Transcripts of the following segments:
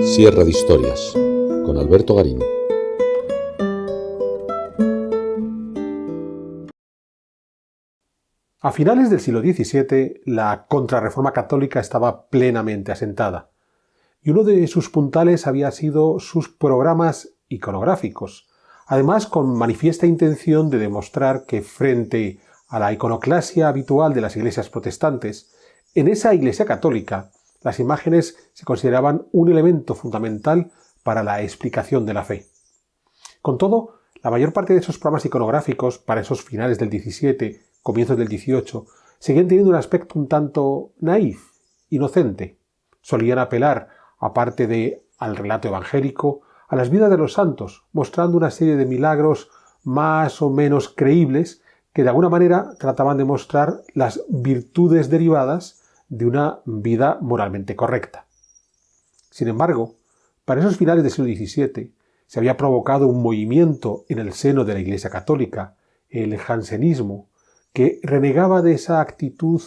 Sierra de Historias, con Alberto Garín. A finales del siglo XVII, la Contrarreforma católica estaba plenamente asentada, y uno de sus puntales había sido sus programas iconográficos, además con manifiesta intención de demostrar que frente a la iconoclasia habitual de las iglesias protestantes, en esa iglesia católica las imágenes se consideraban un elemento fundamental para la explicación de la fe. Con todo, la mayor parte de esos programas iconográficos, para esos finales del XVII, comienzos del XVIII, seguían teniendo un aspecto un tanto naif, inocente. Solían apelar, aparte de al relato evangélico, a las vidas de los santos, mostrando una serie de milagros más o menos creíbles que de alguna manera trataban de mostrar las virtudes derivadas de una vida moralmente correcta. Sin embargo, para esos finales del siglo XVII se había provocado un movimiento en el seno de la Iglesia Católica, el jansenismo, que renegaba de esa actitud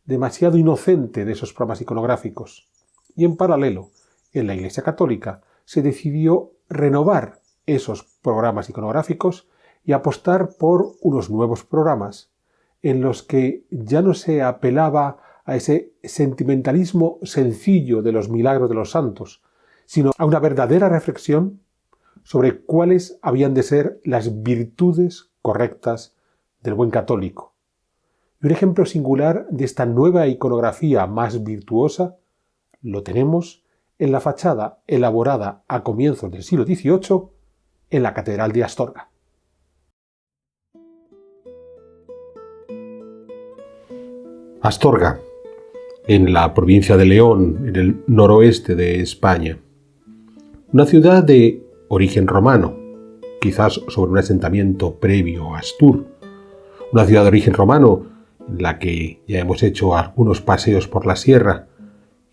demasiado inocente de esos programas iconográficos. Y en paralelo, en la Iglesia Católica se decidió renovar esos programas iconográficos y apostar por unos nuevos programas en los que ya no se apelaba a ese sentimentalismo sencillo de los milagros de los santos, sino a una verdadera reflexión sobre cuáles habían de ser las virtudes correctas del buen católico. Y un ejemplo singular de esta nueva iconografía más virtuosa lo tenemos en la fachada elaborada a comienzos del siglo XVIII en la Catedral de Astorga. Astorga, en la provincia de León, en el noroeste de España. Una ciudad de origen romano, quizás sobre un asentamiento previo a Astur. Una ciudad de origen romano en la que ya hemos hecho algunos paseos por la sierra,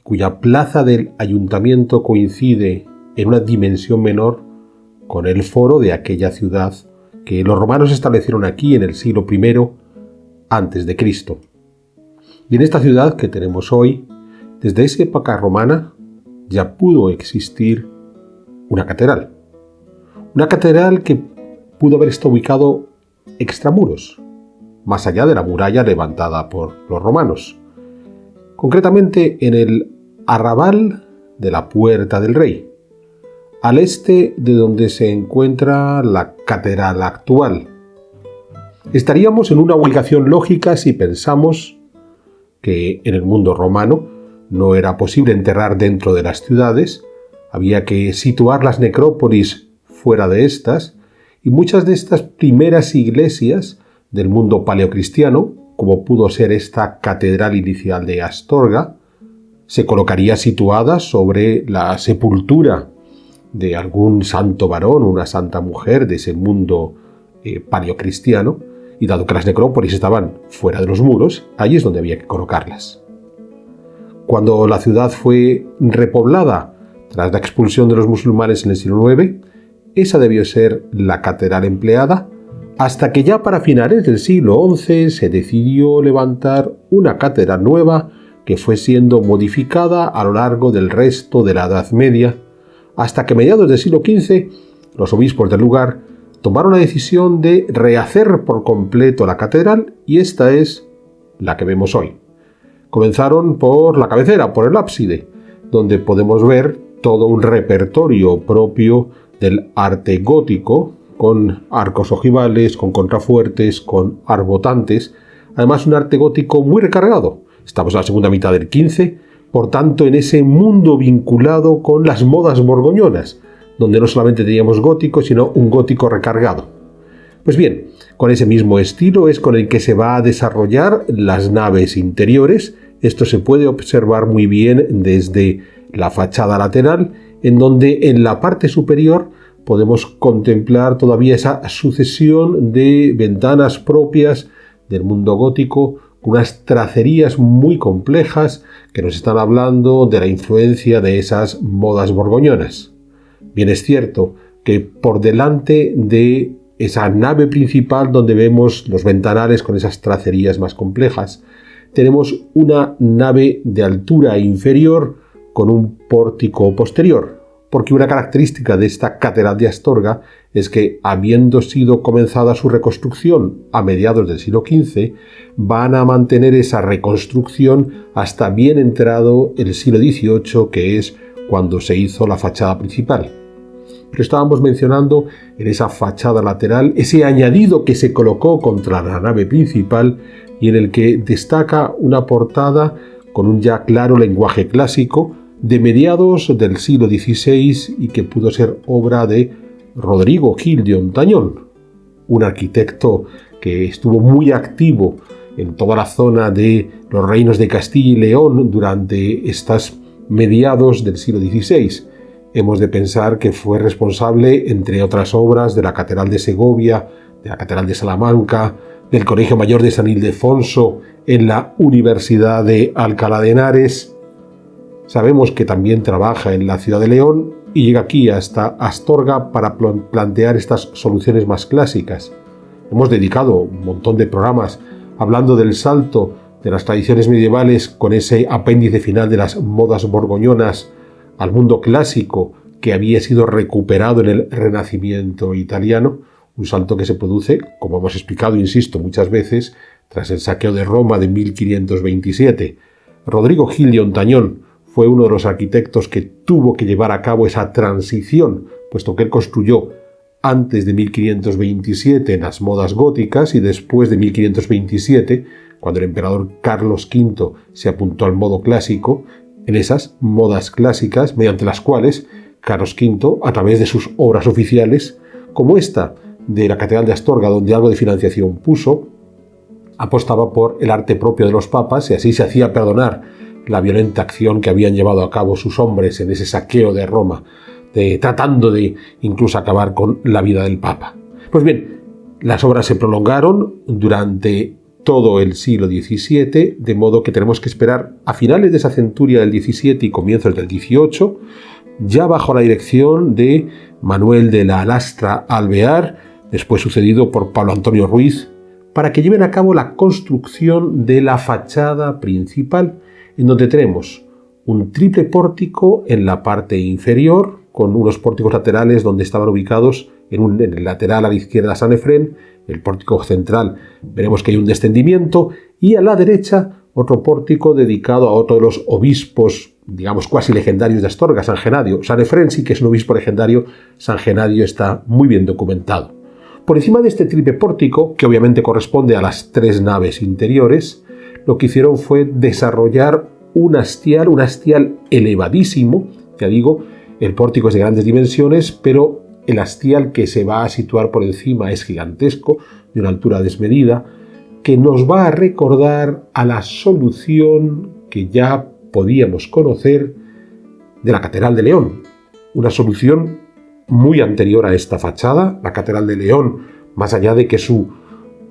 cuya plaza del ayuntamiento coincide en una dimensión menor con el foro de aquella ciudad que los romanos establecieron aquí en el siglo I antes de Cristo. Y en esta ciudad que tenemos hoy, desde esa época romana, ya pudo existir una catedral. Una catedral que pudo haber estado ubicado extramuros, más allá de la muralla levantada por los romanos. Concretamente en el arrabal de la Puerta del Rey, al este de donde se encuentra la catedral actual. Estaríamos en una ubicación lógica si pensamos que en el mundo romano no era posible enterrar dentro de las ciudades, había que situar las necrópolis fuera de estas, y muchas de estas primeras iglesias del mundo paleocristiano, como pudo ser esta catedral inicial de Astorga, se colocaría situada sobre la sepultura de algún santo varón, una santa mujer de ese mundo paleocristiano, y dado que las necrópolis estaban fuera de los muros, ahí es donde había que colocarlas. Cuando la ciudad fue repoblada tras la expulsión de los musulmanes en el siglo IX, esa debió ser la catedral empleada, hasta que ya para finales del siglo XI se decidió levantar una catedral nueva que fue siendo modificada a lo largo del resto de la Edad Media, hasta que a mediados del siglo XV los obispos del lugar tomaron la decisión de rehacer por completo la catedral, y esta es la que vemos hoy. Comenzaron por la cabecera, por el ábside, donde podemos ver todo un repertorio propio del arte gótico, con arcos ojivales, con contrafuertes, con arbotantes. Además, un arte gótico muy recargado. Estamos en la segunda mitad del XV, por tanto, en ese mundo vinculado con las modas borgoñonas, donde no solamente teníamos gótico, sino un gótico recargado. Pues bien, con ese mismo estilo es con el que se va a desarrollar las naves interiores. Esto se puede observar muy bien desde la fachada lateral, en donde en la parte superior podemos contemplar todavía esa sucesión de ventanas propias del mundo gótico, con unas tracerías muy complejas que nos están hablando de la influencia de esas modas borgoñonas. Bien es cierto que por delante de esa nave principal donde vemos los ventanales con esas tracerías más complejas, tenemos una nave de altura inferior con un pórtico posterior, porque una característica de esta catedral de Astorga es que, habiendo sido comenzada su reconstrucción a mediados del siglo XV, van a mantener esa reconstrucción hasta bien entrado el siglo XVIII, que es cuando se hizo la fachada principal. Pero estábamos mencionando en esa fachada lateral ese añadido que se colocó contra la nave principal y en el que destaca una portada con un ya claro lenguaje clásico de mediados del siglo XVI y que pudo ser obra de Rodrigo Gil de Hontañón, un arquitecto que estuvo muy activo en toda la zona de los reinos de Castilla y León durante estas mediados del siglo XVI. Hemos de pensar que fue responsable, entre otras obras, de la Catedral de Segovia, de la Catedral de Salamanca, del Colegio Mayor de San Ildefonso en la Universidad de Alcalá de Henares. Sabemos que también trabaja en la ciudad de León y llega aquí hasta Astorga para plantear estas soluciones más clásicas. Hemos dedicado un montón de programas hablando del salto de las tradiciones medievales con ese apéndice final de las modas borgoñonas al mundo clásico que había sido recuperado en el Renacimiento italiano, un salto que se produce, como hemos explicado, insisto, muchas veces, tras el saqueo de Roma de 1527. Rodrigo Gil de Hontañón fue uno de los arquitectos que tuvo que llevar a cabo esa transición, puesto que él construyó antes de 1527 en las modas góticas y después de 1527, cuando el emperador Carlos V se apuntó al modo clásico, en esas modas clásicas mediante las cuales Carlos V, a través de sus obras oficiales, como esta de la Catedral de Astorga, donde algo de financiación puso, apostaba por el arte propio de los papas y así se hacía perdonar la violenta acción que habían llevado a cabo sus hombres en ese saqueo de Roma, tratando de incluso acabar con la vida del Papa. Pues bien, las obras se prolongaron durante todo el siglo XVII, de modo que tenemos que esperar a finales de esa centuria del XVII y comienzos del XVIII, ya bajo la dirección de Manuel de la Lastra Alvear, después sucedido por Pablo Antonio Ruiz, para que lleven a cabo la construcción de la fachada principal, en donde tenemos un triple pórtico en la parte inferior, con unos pórticos laterales donde estaban ubicados en el lateral a la izquierda San Efrén, el pórtico central veremos que hay un descendimiento, y a la derecha otro pórtico dedicado a otro de los obispos, digamos, cuasi legendarios de Astorga, San Genadio. San Efrén sí que es un obispo legendario, San Genadio está muy bien documentado. Por encima de este triple pórtico, que obviamente corresponde a las tres naves interiores, lo que hicieron fue desarrollar un hastial elevadísimo. Ya digo, el pórtico es de grandes dimensiones, pero el hastial que se va a situar por encima es gigantesco, de una altura desmedida, que nos va a recordar a la solución que ya podíamos conocer de la Catedral de León. Una solución muy anterior a esta fachada. La Catedral de León, más allá de que su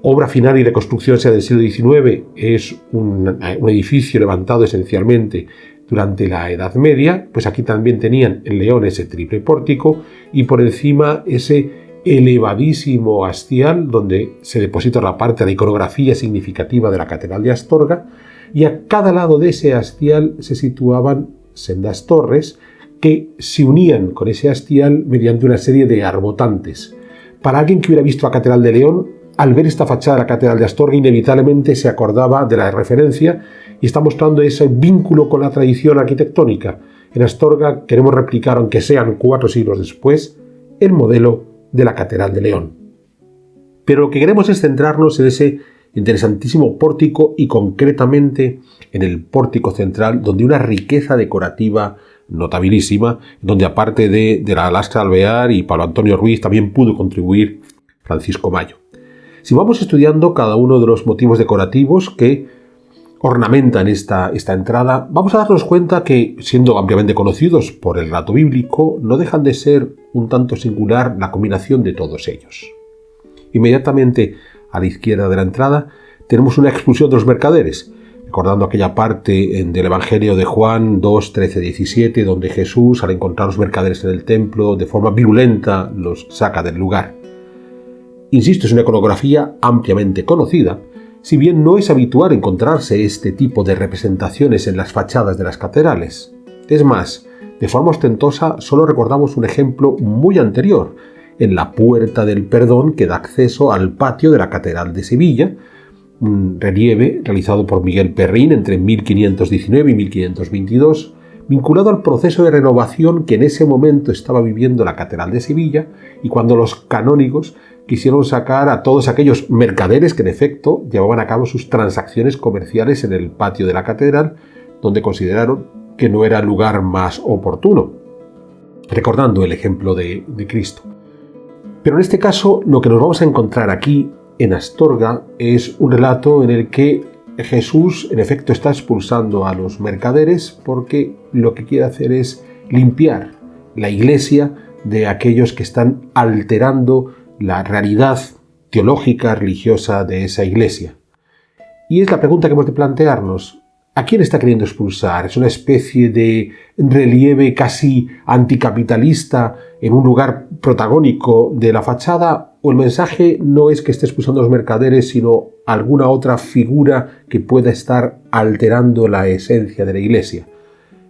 obra final y reconstrucción sea del siglo XIX, es un edificio levantado esencialmente durante la Edad Media, pues aquí también tenían en León ese triple pórtico y por encima ese elevadísimo hastial donde se deposita la parte de la iconografía significativa de la Catedral de Astorga, y a cada lado de ese hastial se situaban sendas torres que se unían con ese hastial mediante una serie de arbotantes. Para alguien que hubiera visto la Catedral de León, al ver esta fachada de la Catedral de Astorga, inevitablemente se acordaba de la referencia y está mostrando ese vínculo con la tradición arquitectónica. En Astorga queremos replicar, aunque sean 4 siglos después, el modelo de la Catedral de León. Pero lo que queremos es centrarnos en ese interesantísimo pórtico y concretamente en el pórtico central, donde una riqueza decorativa notabilísima, donde aparte de la Lastra Alvear y Pablo Antonio Ruiz también pudo contribuir Francisco Mayo. Si vamos estudiando cada uno de los motivos decorativos que ornamentan esta entrada, vamos a darnos cuenta que, siendo ampliamente conocidos por el relato bíblico, no dejan de ser un tanto singular la combinación de todos ellos. Inmediatamente a la izquierda de la entrada tenemos una expulsión de los mercaderes, recordando aquella parte del Evangelio de Juan 2, 13, 17, donde Jesús, al encontrar a los mercaderes en el templo, de forma virulenta los saca del lugar. Insisto, es una iconografía ampliamente conocida, si bien no es habitual encontrarse este tipo de representaciones en las fachadas de las catedrales. Es más, de forma ostentosa, solo recordamos un ejemplo muy anterior, en la Puerta del Perdón que da acceso al patio de la Catedral de Sevilla, un relieve realizado por Miguel Perrín entre 1519 y 1522, vinculado al proceso de renovación que en ese momento estaba viviendo la Catedral de Sevilla y cuando los canónigos quisieron sacar a todos aquellos mercaderes que en efecto llevaban a cabo sus transacciones comerciales en el patio de la catedral, donde consideraron que no era el lugar más oportuno, recordando el ejemplo de Cristo. Pero en este caso lo que nos vamos a encontrar aquí en Astorga es un relato en el que Jesús en efecto está expulsando a los mercaderes porque lo que quiere hacer es limpiar la iglesia de aquellos que están alterando la realidad teológica, religiosa de esa iglesia. Y es la pregunta que hemos de plantearnos. ¿A quién está queriendo expulsar? ¿Es una especie de relieve casi anticapitalista en un lugar protagónico de la fachada? ¿O el mensaje no es que esté expulsando a los mercaderes, sino alguna otra figura que pueda estar alterando la esencia de la iglesia?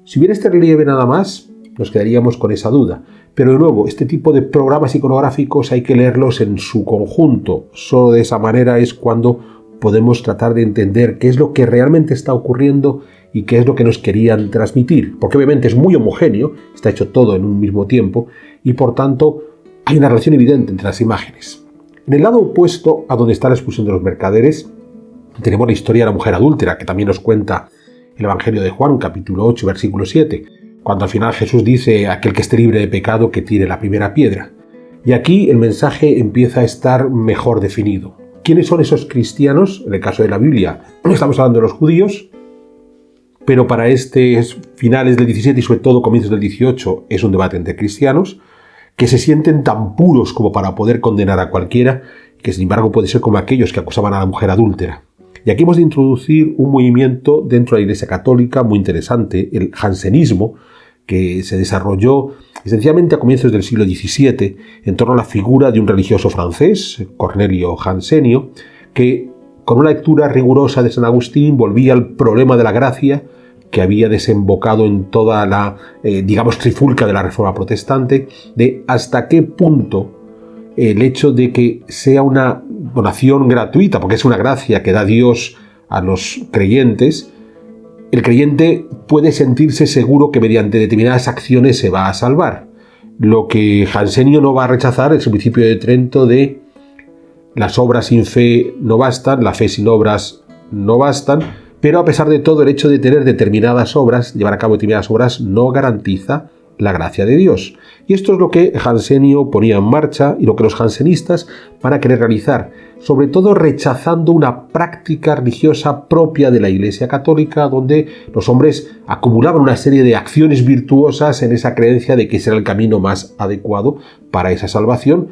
Si hubiera este relieve nada más, nos quedaríamos con esa duda. Pero de nuevo, este tipo de programas iconográficos hay que leerlos en su conjunto. Solo de esa manera es cuando podemos tratar de entender qué es lo que realmente está ocurriendo y qué es lo que nos querían transmitir. Porque obviamente es muy homogéneo, está hecho todo en un mismo tiempo y por tanto hay una relación evidente entre las imágenes. En el lado opuesto a donde está la expulsión de los mercaderes, tenemos la historia de la mujer adúltera, que también nos cuenta el Evangelio de Juan, capítulo 8, versículo 7, cuando al final Jesús dice: aquel que esté libre de pecado que tire la primera piedra. Y aquí el mensaje empieza a estar mejor definido. ¿Quiénes son esos cristianos? En el caso de la Biblia estamos hablando de los judíos, pero para finales del 17 y sobre todo comienzos del 18 es un debate entre cristianos que se sienten tan puros como para poder condenar a cualquiera, que sin embargo puede ser como aquellos que acusaban a la mujer adúltera. Y aquí hemos de introducir un movimiento dentro de la Iglesia Católica muy interesante, el jansenismo, que se desarrolló esencialmente a comienzos del siglo XVII en torno a la figura de un religioso francés, Cornelio Jansenio, que con una lectura rigurosa de San Agustín volvía al problema de la gracia que había desembocado en toda la, trifulca de la Reforma Protestante, de hasta qué punto el hecho de que sea una donación gratuita, porque es una gracia que da Dios a los creyentes, el creyente puede sentirse seguro que mediante determinadas acciones se va a salvar. Lo que Jansenio no va a rechazar es el principio de Trento de las obras sin fe no bastan, la fe sin obras no bastan, pero a pesar de todo el hecho de tener determinadas obras, llevar a cabo determinadas obras, no garantiza la gracia de Dios. Y esto es lo que Jansenio ponía en marcha y lo que los jansenistas van a querer realizar, sobre todo rechazando una práctica religiosa propia de la Iglesia Católica, donde los hombres acumulaban una serie de acciones virtuosas en esa creencia de que ese era el camino más adecuado para esa salvación,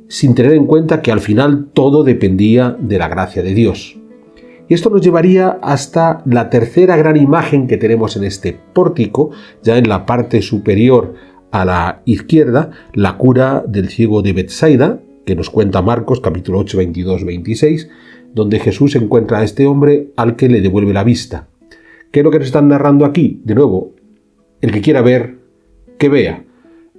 sin tener en cuenta que al final todo dependía de la gracia de Dios. Y esto nos llevaría hasta la tercera gran imagen que tenemos en este pórtico, ya en la parte superior a la izquierda, la cura del ciego de Betsaida, que nos cuenta Marcos, capítulo 8, 22, 26, donde Jesús encuentra a este hombre al que le devuelve la vista. ¿Qué es lo que nos están narrando aquí? De nuevo, el que quiera ver, que vea.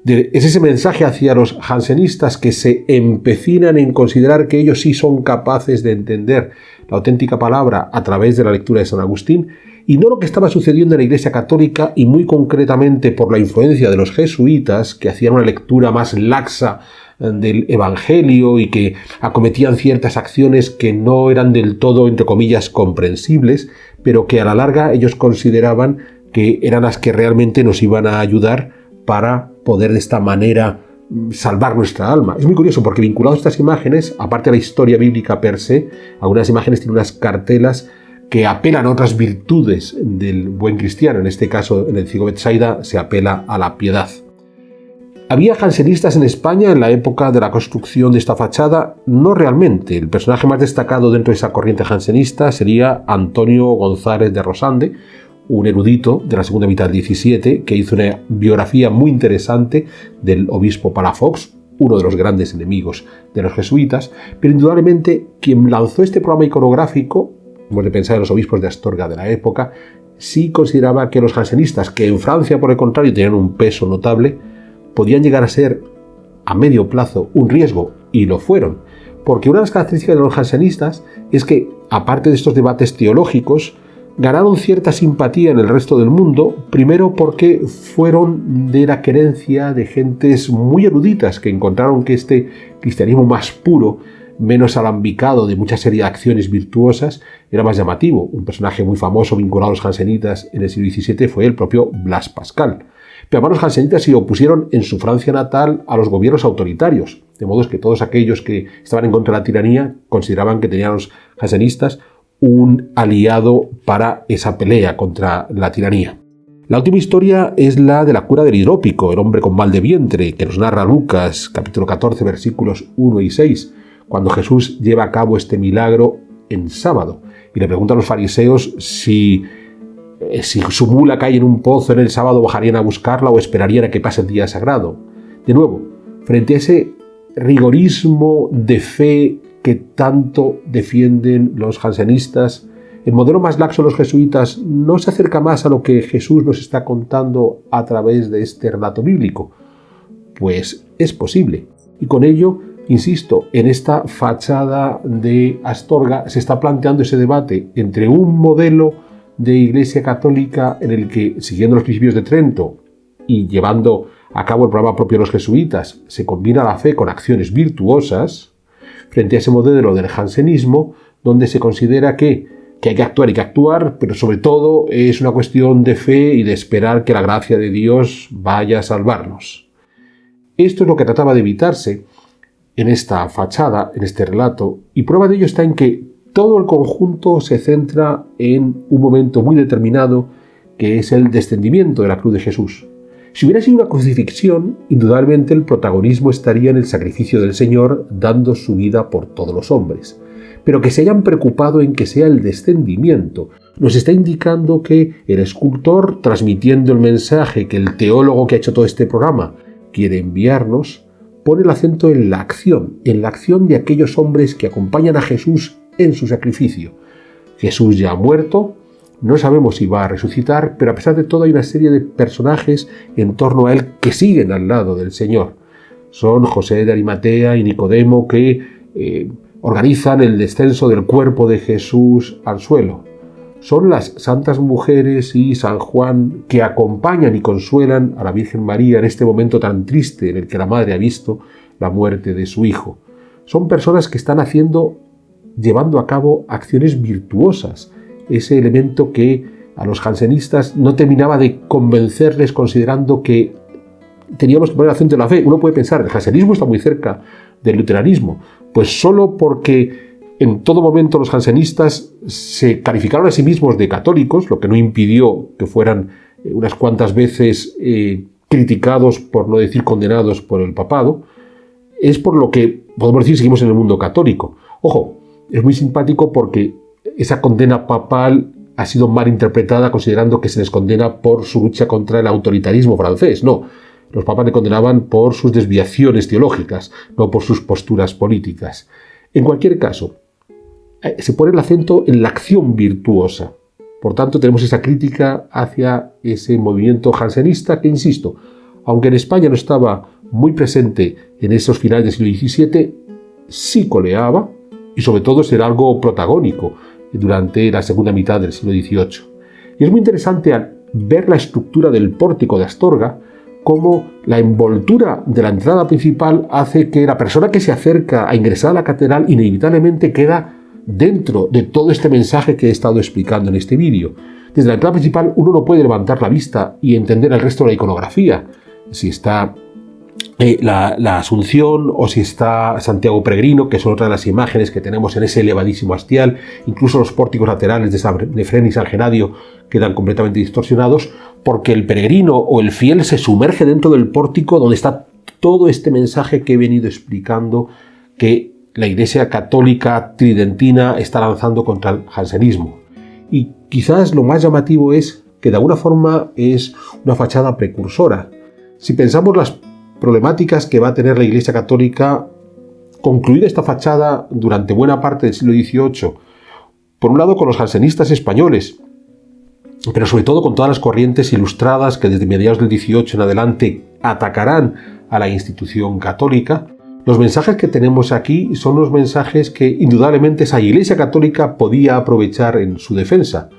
Es ese mensaje hacia los jansenistas que se empecinan en considerar que ellos sí son capaces de entender la auténtica palabra a través de la lectura de San Agustín, y no lo que estaba sucediendo en la Iglesia Católica y muy concretamente por la influencia de los jesuitas, que hacían una lectura más laxa del Evangelio y que acometían ciertas acciones que no eran del todo, entre comillas, comprensibles, pero que a la larga ellos consideraban que eran las que realmente nos iban a ayudar para poder de esta manera salvar nuestra alma. Es muy curioso porque vinculados a estas imágenes, aparte de la historia bíblica per se, algunas imágenes tienen unas cartelas que apelan a otras virtudes del buen cristiano. En este caso, en el ciego Betsaida, se apela a la piedad. ¿Había jansenistas en España en la época de la construcción de esta fachada? No realmente. El personaje más destacado dentro de esa corriente jansenista sería Antonio González de Rosande, un erudito de la segunda mitad del 17, que hizo una biografía muy interesante del obispo Palafox, uno de los grandes enemigos de los jesuitas, pero indudablemente quien lanzó este programa iconográfico, hemos de pensar en los obispos de Astorga de la época, sí consideraba que los jansenistas, que en Francia por el contrario tenían un peso notable, podían llegar a ser a medio plazo un riesgo, y lo fueron, porque una de las características de los jansenistas es que, aparte de estos debates teológicos, ganaron cierta simpatía en el resto del mundo, primero porque fueron de la querencia de gentes muy eruditas que encontraron que este cristianismo más puro, menos alambicado, de mucha serie de acciones virtuosas, era más llamativo. Un personaje muy famoso vinculado a los jansenitas en el siglo XVII fue el propio Blas Pascal. Pero además los jansenitas se opusieron en su Francia natal a los gobiernos autoritarios, de modo que todos aquellos que estaban en contra de la tiranía consideraban que tenían los jansenistas un aliado para esa pelea contra la tiranía. La última historia es la de la cura del hidrópico, el hombre con mal de vientre, que nos narra Lucas, capítulo 14, versículos 1 y 6, cuando Jesús lleva a cabo este milagro en sábado, y le preguntan a los fariseos si su mula cae en un pozo en el sábado, bajarían a buscarla o esperarían a que pase el día sagrado. De nuevo, frente a ese rigorismo de fe que tanto defienden los jansenistas, el modelo más laxo de los jesuitas no se acerca más a lo que Jesús nos está contando a través de este relato bíblico. Pues es posible. Y con ello, insisto, en esta fachada de Astorga se está planteando ese debate entre un modelo de Iglesia católica en el que, siguiendo los principios de Trento y llevando a cabo el programa propio de los jesuitas, se combina la fe con acciones virtuosas, frente a ese modelo del jansenismo, donde se considera que hay que actuar, pero sobre todo es una cuestión de fe y de esperar que la gracia de Dios vaya a salvarnos. Esto es lo que trataba de evitarse en esta fachada, en este relato, y prueba de ello está en que todo el conjunto se centra en un momento muy determinado, que es el descendimiento de la cruz de Jesús. Si hubiera sido una crucifixión, indudablemente el protagonismo estaría en el sacrificio del Señor, dando su vida por todos los hombres. Pero que se hayan preocupado en que sea el descendimiento, nos está indicando que el escultor, transmitiendo el mensaje que el teólogo que ha hecho todo este programa quiere enviarnos, pone el acento en la acción de aquellos hombres que acompañan a Jesús en su sacrificio. Jesús ya ha muerto, no sabemos si va a resucitar, pero a pesar de todo hay una serie de personajes en torno a él que siguen al lado del Señor. Son José de Arimatea y Nicodemo que organizan el descenso del cuerpo de Jesús al suelo. Son las santas mujeres y San Juan que acompañan y consuelan a la Virgen María en este momento tan triste en el que la madre ha visto la muerte de su hijo. Son personas que están llevando a cabo acciones virtuosas, ese elemento que a los jansenistas no terminaba de convencerles, considerando que teníamos que poner el acento en la fe. Uno puede pensar, el jansenismo está muy cerca del luteranismo, pues solo porque en todo momento los jansenistas se calificaron a sí mismos de católicos, lo que no impidió que fueran unas cuantas veces criticados, por no decir condenados, por el papado, es por lo que podemos decir seguimos en el mundo católico. Ojo, es muy simpático porque esa condena papal ha sido mal interpretada considerando que se les condena por su lucha contra el autoritarismo francés. No, los papas le condenaban por sus desviaciones teológicas, no por sus posturas políticas. En cualquier caso, se pone el acento en la acción virtuosa. Por tanto, tenemos esa crítica hacia ese movimiento jansenista que, insisto, aunque en España no estaba muy presente en esos finales del siglo XVII, sí coleaba y sobre todo será algo protagónico durante la segunda mitad del siglo XVIII. Y es muy interesante al ver la estructura del pórtico de Astorga, cómo la envoltura de la entrada principal hace que la persona que se acerca a ingresar a la catedral inevitablemente queda dentro de todo este mensaje que he estado explicando en este vídeo. Desde la entrada principal uno no puede levantar la vista y entender el resto de la iconografía, si está la Asunción o si está Santiago Peregrino, que son otras de las imágenes que tenemos en ese elevadísimo hastial. Incluso los pórticos laterales de San Nefrén y San Genadio quedan completamente distorsionados, porque el peregrino o el fiel se sumerge dentro del pórtico donde está todo este mensaje que he venido explicando, que la Iglesia Católica Tridentina está lanzando contra el jansenismo. Y quizás lo más llamativo es que de alguna forma es una fachada precursora. Si pensamos las problemáticas que va a tener la Iglesia Católica concluida esta fachada durante buena parte del siglo XVIII, por un lado con los jansenistas españoles, pero sobre todo con todas las corrientes ilustradas que desde mediados del 18 en adelante atacarán a la institución católica, los mensajes que tenemos aquí son los mensajes que indudablemente esa Iglesia católica podía aprovechar en su defensa.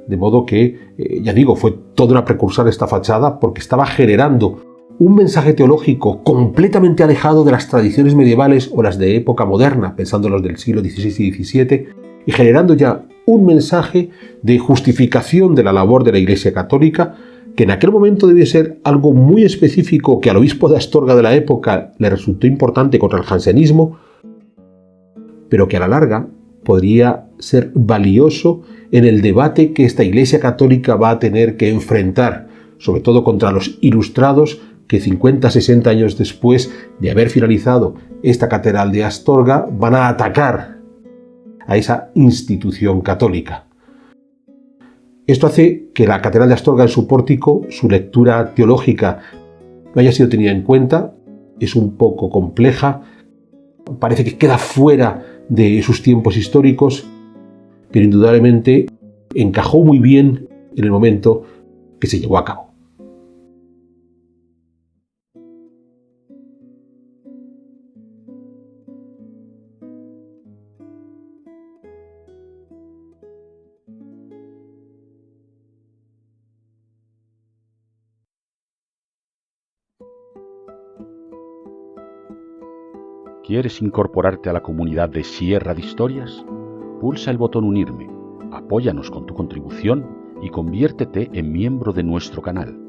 De modo que, ya digo, fue toda una precursora esta fachada porque estaba generando un mensaje teológico completamente alejado de las tradiciones medievales o las de época moderna, pensando en los del siglo XVI y XVII, y generando ya un mensaje de justificación de la labor de la Iglesia católica, que en aquel momento debía ser algo muy específico que al obispo de Astorga de la época le resultó importante contra el jansenismo, pero que a la larga podría ser valioso en el debate que esta Iglesia católica va a tener que enfrentar, sobre todo contra los ilustrados que 50-60 años después de haber finalizado esta catedral de Astorga van a atacar a esa institución católica. Esto hace que la catedral de Astorga en su pórtico, su lectura teológica no haya sido tenida en cuenta, es un poco compleja, parece que queda fuera de sus tiempos históricos, pero indudablemente encajó muy bien en el momento que se llevó a cabo. ¿Quieres incorporarte a la comunidad de Sierra de Historias? Pulsa el botón Unirme, apóyanos con tu contribución y conviértete en miembro de nuestro canal.